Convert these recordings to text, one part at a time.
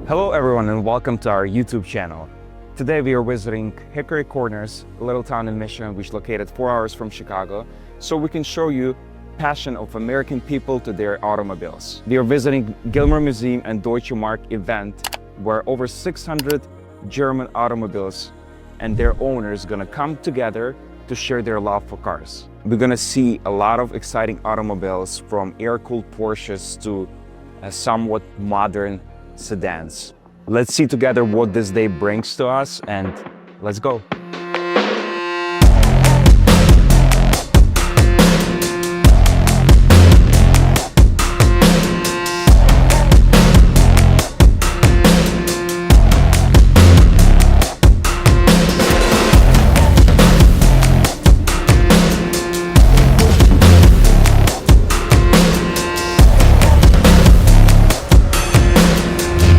Hello everyone and welcome to our YouTube channel. Today we are visiting Hickory Corners, a little town in Michigan which is located 4 hours from Chicago, so we can show you passion of American people to their automobiles. We are visiting Gilmore Museum and Deutsche Marks event where over 600 German automobiles and their owners gonna come together to share their love for cars. We're gonna see a lot of exciting automobiles from air-cooled Porsches to somewhat modern sedans. Let's see together what this day brings to us and let's go.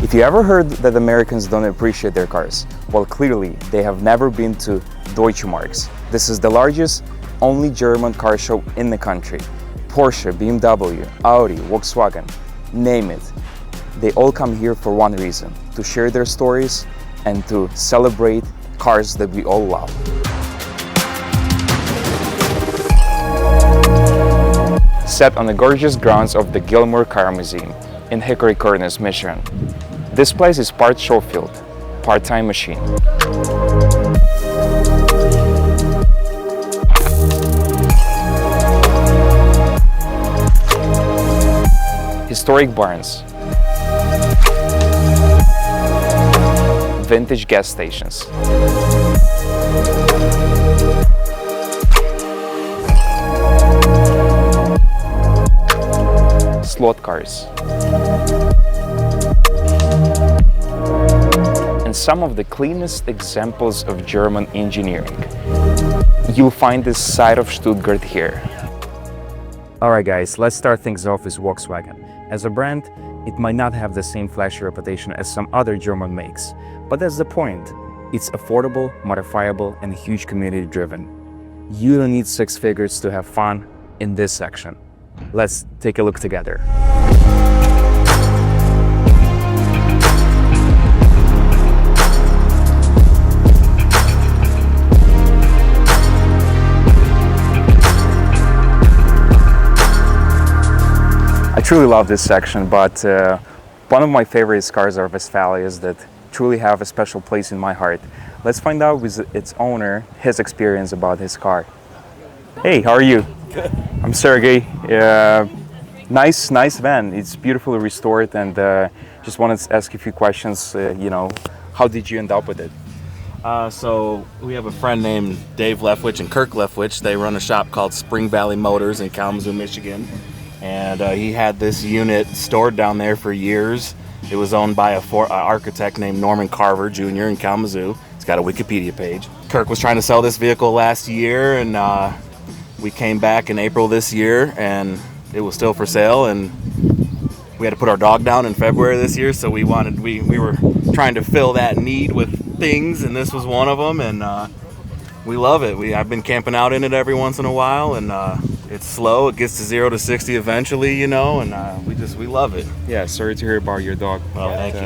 If you ever heard that Americans don't appreciate their cars, well, clearly they have never been to Deutsche Marks. This is the largest, only German car show in the country. Porsche, BMW, Audi, Volkswagen, name it. They all come here for one reason, to share their stories and to celebrate cars that we all love. Set on the gorgeous grounds of the Gilmore Car Museum in Hickory Corners, Michigan. This place is part show field, part-time machine. Historic barns. Vintage gas stations. Slot cars. And some of the cleanest examples of German engineering. You'll find this side of Stuttgart here. Alright guys, let's start things off with Volkswagen. As a brand, it might not have the same flashy reputation as some other German makes, but that's the point. It's affordable, modifiable, and huge community driven. You don't need six figures to have fun in this section. Let's take a look together. I truly love this section, but one of my favorite cars are Westphalias that truly have a special place in my heart. Let's find out with its owner, his experience about his car. Hey, how are you? Good. I'm Serhii. Nice van. It's beautifully restored, and just wanted to ask you a few questions. How did you end up with it? So we have a friend named Dave Leftwich and Kirk Leftwich. They run a shop called Spring Valley Motors in Kalamazoo, Michigan. And he had this unit stored down there for years. It was owned by an architect named Norman Carver Jr. in Kalamazoo. It's got a Wikipedia page. Kirk was trying to sell this vehicle last year, and we came back in April this year, and it was still for sale. And we had to put our dog down in February this year, so we were trying to fill that need with things, and this was one of them. And we love it. I've been camping out in it every once in a while, and it's slow. It gets to 0 to 60 eventually, and we love it. Yeah, sorry to hear about your dog. Well, thank you.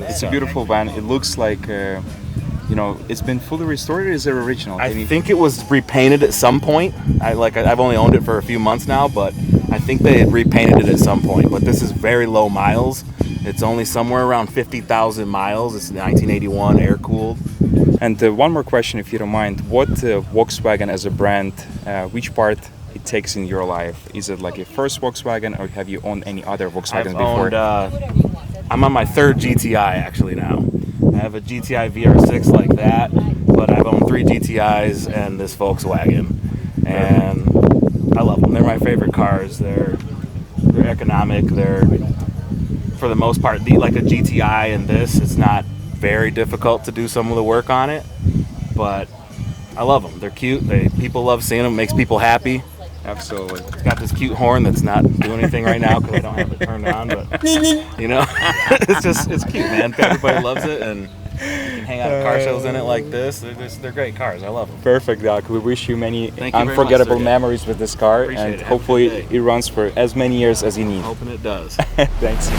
It's a beautiful van. It looks like, it's been fully restored, or is it original? I think it was repainted at some point. I've only owned it for a few months now, but I think they had repainted it at some point. But this is very low miles. It's only somewhere around 50,000 miles. It's 1981, air-cooled. And one more question, if you don't mind. What Volkswagen as a brand, which part it takes in your life? Is it like your first Volkswagen, or have you owned any other Volkswagen before? I'm on my third GTI actually now. I have a GTI VR6 like that, but I've owned 3 GTIs and this Volkswagen, and I love them. They're my favorite cars. They're economic. They're, for the most part, like a GTI and this, it's not very difficult to do some of the work on it, but I love them. They're cute. People love seeing them. It makes people happy. Absolutely. It's got this cute horn that's not doing anything right now because I don't have it turned on, but it's cute, man. Everybody loves it, and you can hang out at car shows in it like this. They're great cars. I love them. Perfect, Doc. We wish you many unforgettable memories with this car, and hopefully it runs for as many years as you need. Hoping it does. Thanks.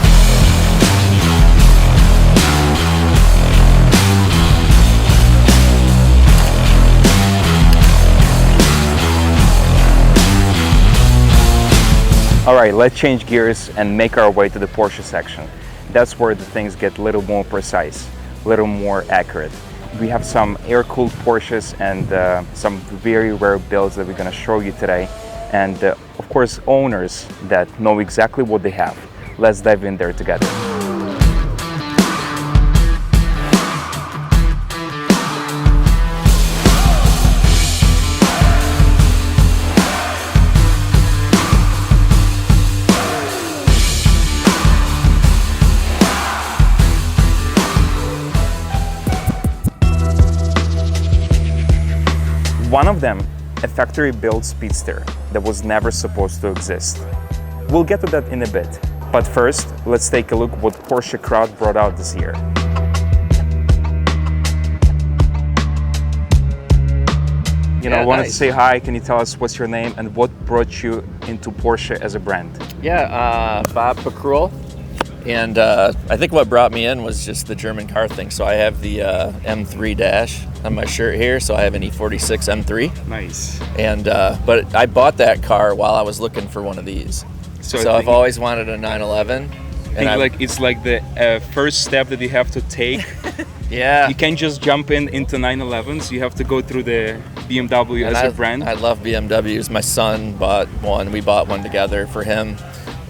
All right, let's change gears and make our way to the Porsche section. That's where the things get a little more precise, a little more accurate. We have some air-cooled Porsches and some very rare builds that we're going to show you today. And of course, owners that know exactly what they have. Let's dive in there together. One of them, a factory-built speedster that was never supposed to exist. We'll get to that in a bit, but first, let's take a look what Porsche crowd brought out this year. I wanted to say hi. Can you tell us what's your name and what brought you into Porsche as a brand? Yeah, Bob Pacruel. And I think what brought me in was just the German car thing. So I have the M3 dash on my shirt here. So I have an E46 M3. Nice. And but I bought that car while I was looking for one of these. So I've always wanted a 911. It's like the first step that you have to take. Yeah. You can't just jump into 911s. You have to go through the BMW as a brand. I love BMWs. My son bought one. We bought one together for him.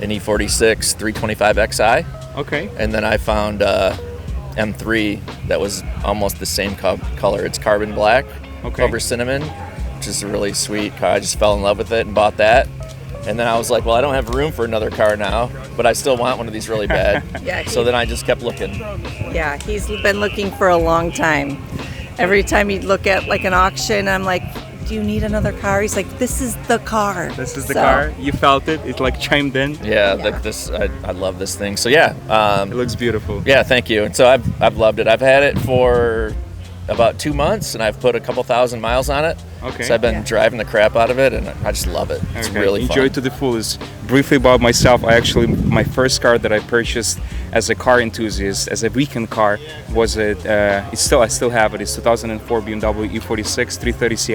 An E46 325xi. Okay. And then I found M3 that was almost the same color. It's carbon black over cinnamon, which is a really sweet car. I just fell in love with it and bought that. And then I was like, well, I don't have room for another car now, but I still want one of these really bad. So then I just kept looking. Yeah, he's been looking for a long time. Every time he'd look at like an auction, I'm like, do you need another car? He's like, this is the car. This is the car. You felt it. It like chimed in. Yeah. I love this thing. So yeah, it looks beautiful. Yeah, thank you. And so I've loved it. I've had it for about 2 months, and I've put a couple thousand miles on it. Okay. So I've been driving the crap out of it, and I just love it. It's really fun. Enjoy to the fullest. Briefly about myself, my first car that I purchased as a car enthusiast, as a weekend car, was I still have it. It's 2004 BMW E46 330 Ci.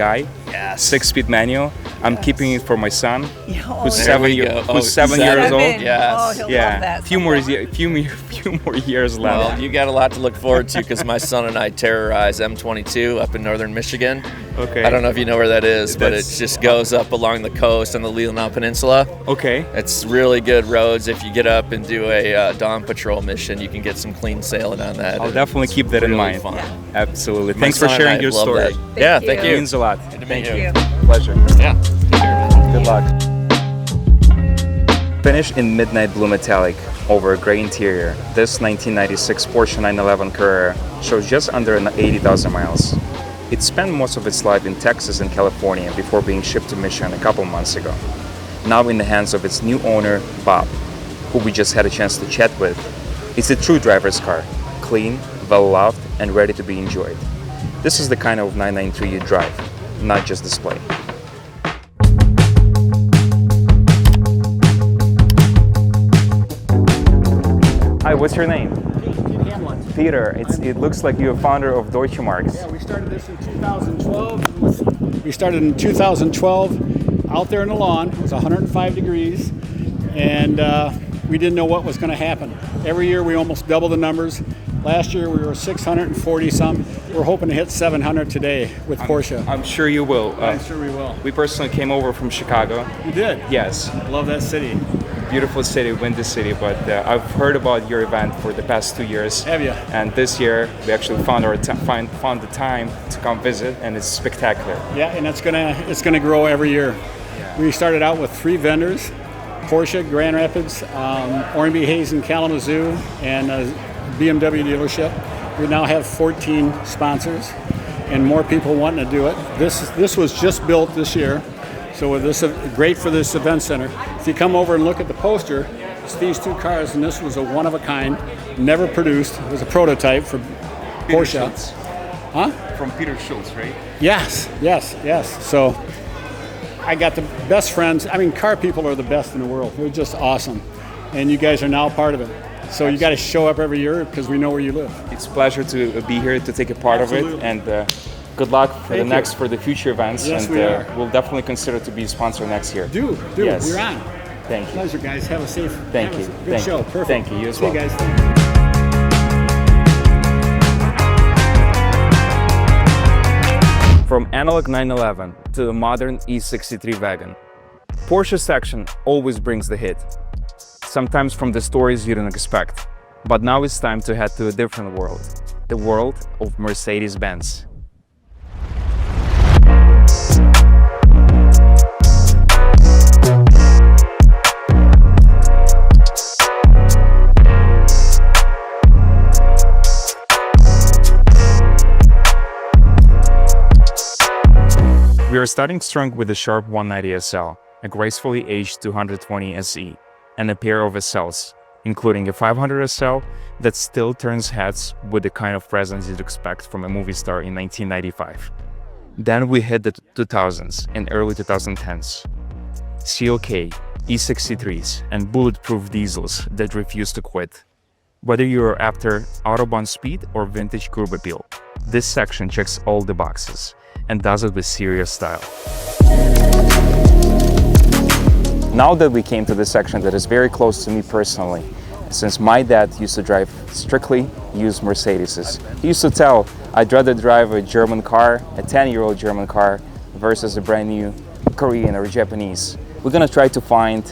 Yes. 6-speed manual. I'm keeping it for my son, who's There 7 we years go. who's 7 years old. Yes. Oh, he'll love that. Few more years left. Well, you got a lot to look forward to because my son and I terrorize M22 up in northern Michigan. Okay. I don't know if you know where that is, but it just goes up along the coast on the Leelanau Peninsula. Okay. It's really good roads. If you get up and do a dawn patrol mission, you can get some clean sailing on that. I'll definitely keep that in mind. Fun. Absolutely. My Thanks for son and sharing I your love story. that. Yeah, thank you. It means a lot. Good to meet Thank you. you. Pleasure. Yeah. Good luck. Finished in midnight blue metallic over a gray interior, this 1996 Porsche 911 Carrera shows just under 80,000 miles. It spent most of its life in Texas and California before being shipped to Michigan a couple months ago. Now in the hands of its new owner, Bob, who we just had a chance to chat with. It's a true driver's car, clean, well-loved, and ready to be enjoyed. This is the kind of 993 you drive, not just display. Hi, what's your name? Peter. It looks like you're a founder of Deutsche Marks. Yeah, we started this in 2012. We started in 2012 out there in the lawn. It was 105 degrees, and we didn't know what was going to happen. Every year we almost double the numbers. Last year we were 640 some. We're hoping to hit 700 today with Porsche. I'm sure you will. I'm sure we will. We personally came over from Chicago. You did? Yes. Love that city. Beautiful city, windy city, but I've heard about your event for the past 2 years. Have you? And this year we actually found the time to come visit, and it's spectacular. Yeah, and it's gonna grow every year. Yeah. We started out with 3 vendors: Porsche, Grand Rapids, Ormby Hayes in Kalamazoo, and a BMW dealership. We now have 14 sponsors, and more people wanting to do it. This was just built this year. So this is great for this event center. If you come over and look at the poster, it's these 2 cars, and this was a one of a kind, never produced. It was a prototype for Porsche. Schultz. Huh? From Peter Schultz, right? Yes. So I got the best friends. I mean, car people are the best in the world. They're just awesome. And you guys are now part of it. So you got to show up every year because we know where you live. It's a pleasure to be here to take a part of it. And good luck for the future events. Yes, and we are. We'll definitely consider to be a sponsor next year. Do. Yes. You're on. Thank you. Pleasure, guys. Have a safe. Thank have you. A good Thank show. you. Perfect. Thank you. You as See well. you guys. Thank you. From analog 911 to the modern E63 wagon, Porsche section always brings the hit. Sometimes from the stories you didn't expect. But now it's time to head to a different world. The world of Mercedes-Benz. We are starting strong with the sharp 190 SL, a gracefully aged 220 SE, and a pair of SLs, including a 500 SL that still turns heads with the kind of presence you'd expect from a movie star in 1995. Then we hit the 2000s and early 2010s. CLK, E63s, and bulletproof diesels that refuse to quit. Whether you're after Autobahn speed or vintage curb appeal, this section checks all the boxes and does it with serious style. Now that we came to the section that is very close to me personally, since my dad used to drive strictly used Mercedeses. He used to tell, I'd rather drive a German car, a 10-year-old German car, versus a brand new Korean or Japanese. We're gonna try to find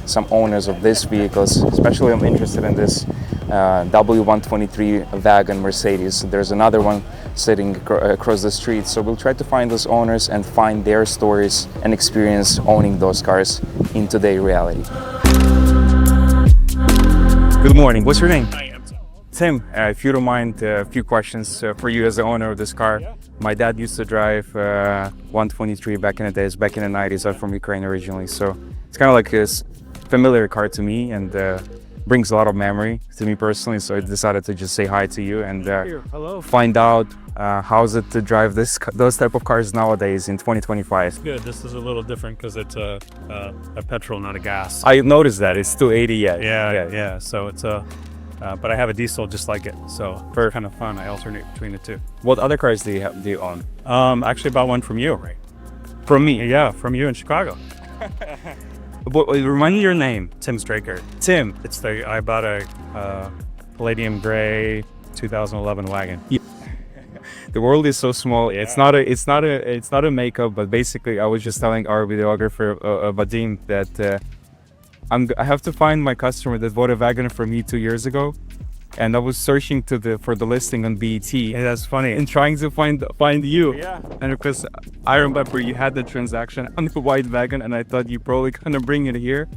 some owners of these vehicles, especially I'm interested in this W123 wagon Mercedes. There's another one sitting across the street, so we'll try to find those owners and find their stories and experience owning those cars in today's reality. Good morning, what's your name? Hi, I'm Tim. Tim, if you don't mind, a few questions for you as the owner of this car. Yeah. My dad used to drive 123 back in the days, back in the 90s. I'm from Ukraine originally, so it's kind of like a familiar car to me and brings a lot of memory to me personally. So I decided to just say hi to you and Hello. find out how's it to drive those type of cars nowadays in 2025. Good. This is a little different because it's a petrol, not a gas. I noticed that it's 280 yet. Yeah. So it's a, but I have a diesel just like it. So it's kind of fun. I alternate between the two. What other cars do you own? Actually bought one from you. From me? Yeah, from you in Chicago. Remind me your name. Tim Straker. Tim. I bought a palladium gray 2011 wagon. The world is so small. It's not a makeup, but basically, I was just telling our videographer Vadim that I have to find my customer that bought a wagon from me 2 years ago, and I was searching for the listing on BET. Yeah, that's funny. And trying to find you. Yeah. And because I remember you had the transaction on the white wagon, and I thought you probably gonna bring it here.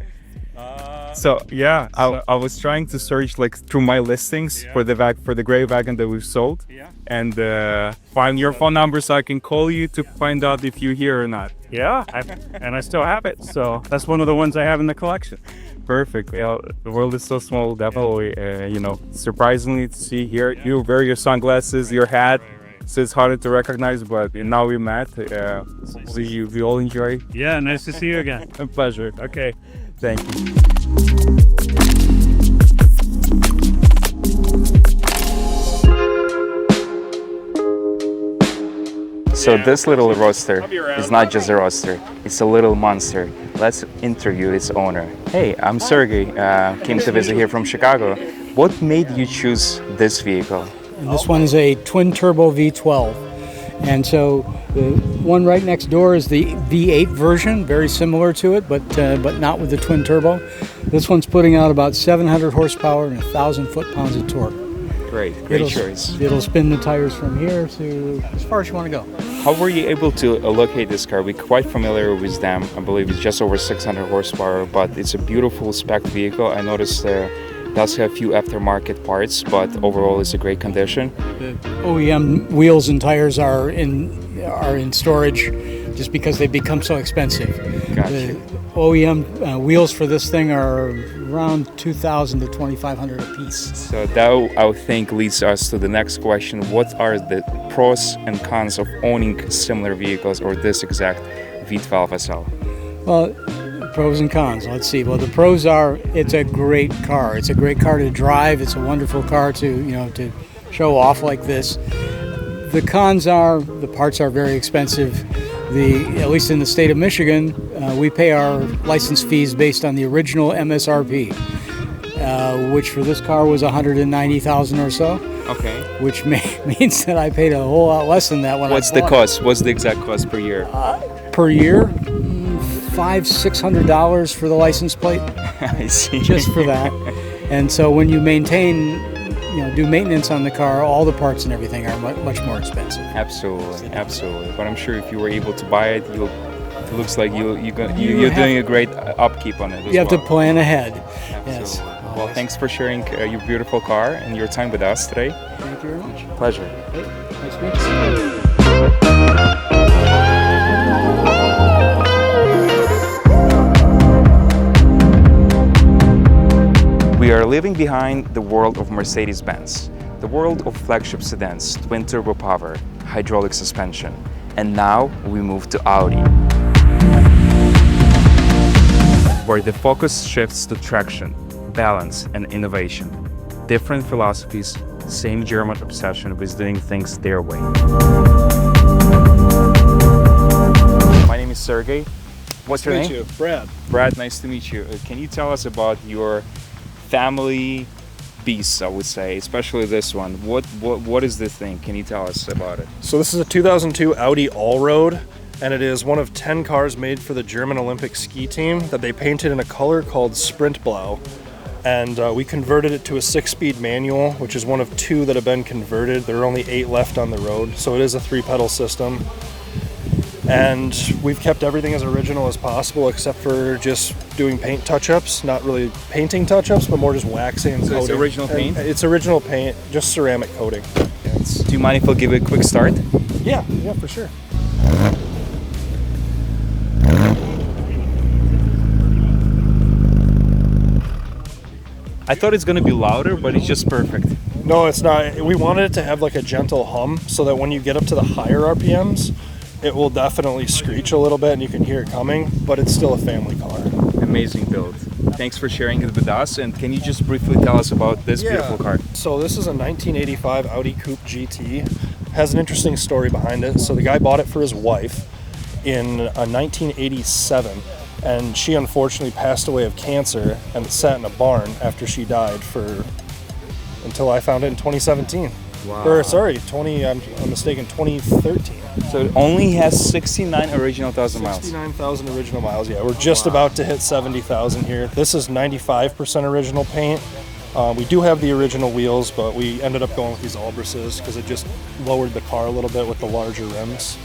So yeah, I was trying to search like through my listings for the gray wagon that we've sold, and find your phone number so I can call you to find out if you're here or not. Yeah, and I still have it. So that's one of the ones I have in the collection. Perfect. Yeah, the world is so small. Definitely, surprisingly to see here you wear your sunglasses, your hat. So it's harder to recognize, but now we met. Hopefully we all enjoy. Yeah, nice to see you again. A pleasure. Okay. Thank you. So this little roadster is not just a roadster, it's a little monster. Let's interview its owner. Hey, I'm Serhii, came to visit here from Chicago. What made you choose this vehicle? And this one's a twin turbo V12. And so the one right next door is the V8 version, very similar to it, but not with the twin turbo. This one's putting out about 700 horsepower and 1,000 foot-pounds of torque. Great choice. It'll spin the tires from here to as far as you want to go. How were you able to locate this car? We're quite familiar with them. I believe it's just over 600 horsepower, but it's a beautiful spec vehicle. I noticed it does have a few aftermarket parts, but overall it's a great condition. The OEM wheels and tires are in storage just because they've become so expensive. Gotcha. The OEM wheels for this thing are around $2,000 to $2,500 a piece. So that, I would think, leads us to the next question. What are the pros and cons of owning similar vehicles or this exact V12 SL? Well, pros and cons. Let's see. Well, the pros are it's a great car. It's a great car to drive. It's a wonderful car to show off like this. The cons are the parts are very expensive. at least in the state of Michigan, we pay our license fees based on the original MSRP, which for this car was $190,000 or so. Okay. Which means that I paid a whole lot less than that when What's I the bought cost? What's the exact cost per year? it. Per year, $500-600 for the license plate, I see. just for that. And so when you do maintenance on the car, all the parts and everything are much more expensive. Absolutely. But I'm sure if you were able to buy it, it looks like you're doing a great upkeep on it. You have to plan ahead. Yes. Absolutely. Well, thanks for sharing your beautiful car and your time with us today. Thank you very much. Pleasure. Hey, nice to meet you. We are leaving behind the world of Mercedes-Benz, the world of flagship sedans, twin-turbo power, hydraulic suspension, and now we move to Audi, where the focus shifts to traction, balance, and innovation. Different philosophies, same German obsession with doing things their way. My name is Serhii. What's your name? Brad. Brad, nice to meet you. Can you tell us about your family beasts, I would say, especially this one? What is this thing? Can you tell us about it? So this is a 2002 Audi Allroad, and it is one of 10 cars made for the German Olympic ski team that they painted in a color called Sprint Blau. And we converted it to a 6-speed manual, which is one of 2 that have been converted. There are only 8 left on the road, so it is a 3-pedal system. And we've kept everything as original as possible, except for just doing paint touch-ups. Not really painting touch-ups, but more just waxing and coating. It's original paint? It's original paint, just ceramic coating. Do you mind if I give it a quick start? Yeah, for sure. I thought it's going to be louder, but it's just perfect. No, it's not. We wanted it to have like a gentle hum so that when you get up to the higher RPMs, it will definitely screech a little bit and you can hear it coming, but it's still a family car. Amazing build. Thanks for sharing it with us. And can you just briefly tell us about this beautiful car? So this is a 1985 Audi Coupe GT. Has an interesting story behind it. So the guy bought it for his wife in 1987. And she unfortunately passed away of cancer and it sat in a barn after she died until I found it in 2017. Wow. Or sorry, I'm mistaken, 2013. So it only has 69 original thousand miles. 69,000 original miles, yeah. We're just about to hit 70,000 here. This is 95% original paint. We do have the original wheels, but we ended up going with these Albrises because it just lowered the car a little bit with the larger rims.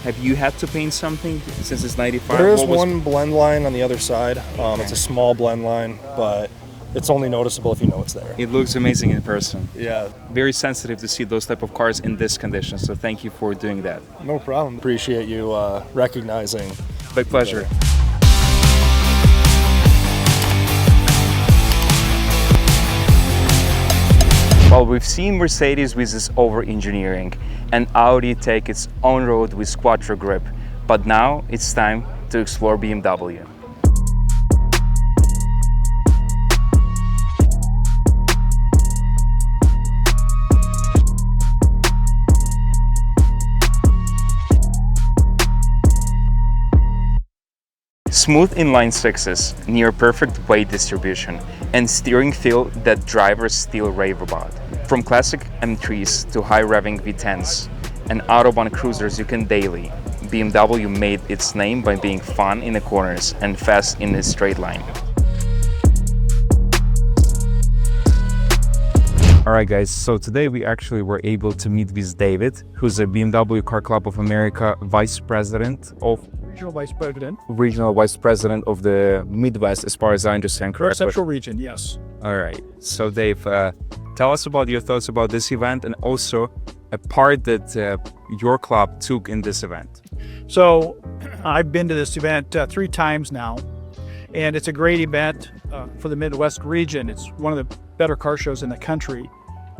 Have you had to paint something since it's 95? There is one blend line on the other side. It's a small blend line, but it's only noticeable if you know it's there. It looks amazing in person. Yeah. Very sensitive to see those type of cars in this condition, so thank you for doing that. No problem. Appreciate you recognizing. My pleasure. Well, we've seen Mercedes with its over-engineering and Audi take its own road with Quattro grip, but now it's time to explore BMW. Smooth inline sixes, near perfect weight distribution, and steering feel that drivers still rave about. From classic M3s to high revving V10s and Autobahn cruisers you can daily, BMW made its name by being fun in the corners and fast in a straight line. Alright guys, so today we actually were able to meet with David, who's a BMW Car Club of America Vice President of Regional Vice President of the Midwest, as far as I understand, correct? Central region, yes. All right. So Dave, tell us about your thoughts about this event and also a part that your club took in this event. So I've been to this event 3 times now, and it's a great event for the Midwest region. It's one of the better car shows in the country.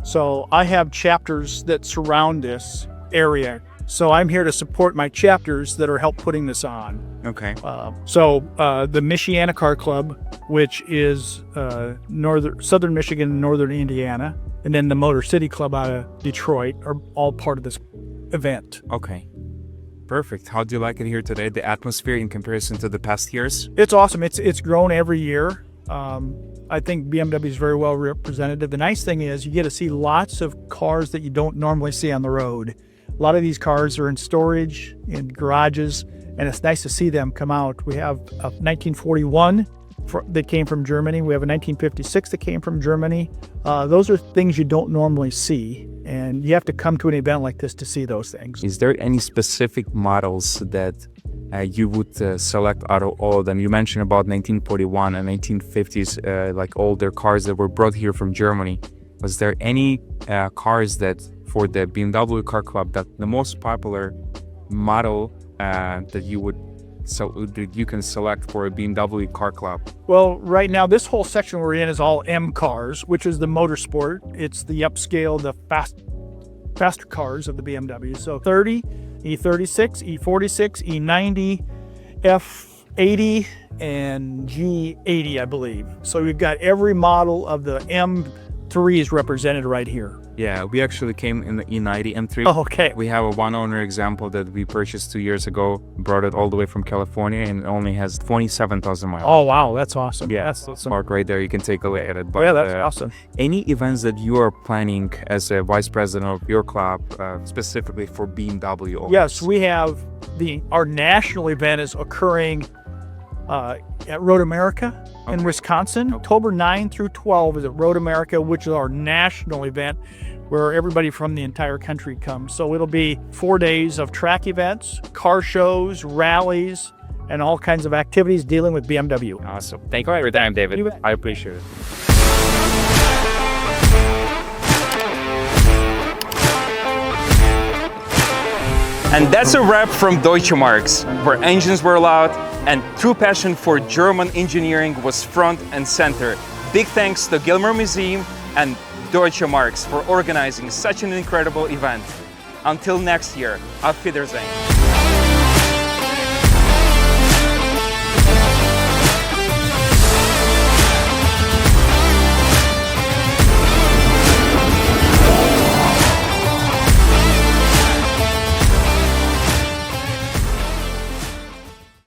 So I have chapters that surround this area. So I'm here to support my chapters that are help putting this on. Okay. The Michiana Car Club, which is Southern Michigan, Northern Indiana, and then the Motor City Club out of Detroit are all part of this event. Okay. Perfect. How do you like it here today? The atmosphere in comparison to the past years? It's awesome. It's grown every year. I think BMW is very well represented. The nice thing is you get to see lots of cars that you don't normally see on the road. A lot of these cars are in storage, in garages, and it's nice to see them come out. We have a 1941 that came from Germany. We have a 1956 that came from Germany. Those are things you don't normally see, and you have to come to an event like this to see those things. Is there any specific models that you would select out of all of them? You mentioned about 1941 and 1950s, like older cars that were brought here from Germany. Was there any cars that for the BMW Car Club that the most popular model that you can select for a BMW Car Club? Well, right now, this whole section we're in is all M cars, which is the motorsport. It's the upscale, the faster cars of the BMW. So 30, E36, E46, E90, F80, and G80, I believe. So we've got every model of the M3s represented right here. Yeah, we actually came in the E90 M3. Oh, okay. We have a one-owner example that we purchased 2 years ago, brought it all the way from California, and it only has 27,000 miles. Oh, wow, that's awesome. Yeah, That's awesome. Mark right there. You can take a look at it. But, Oh, yeah, that's awesome. Any events that you are planning as a vice president of your club, specifically for BMW owners? Yes, we have our national event is occurring at Road America in Wisconsin. October 9 through 12 is at Road America, which is our national event where everybody from the entire country comes. So it'll be 4 days of track events, car shows, rallies, and all kinds of activities dealing with BMW. Awesome. Thank you for your time, David. You bet. I appreciate it. And that's a wrap from Deutsche Marks, where engines were loud and true passion for German engineering was front and center. Big thanks to Gilmer Museum and Deutsche Marks for organizing such an incredible event. Until next year, auf Wiedersehen.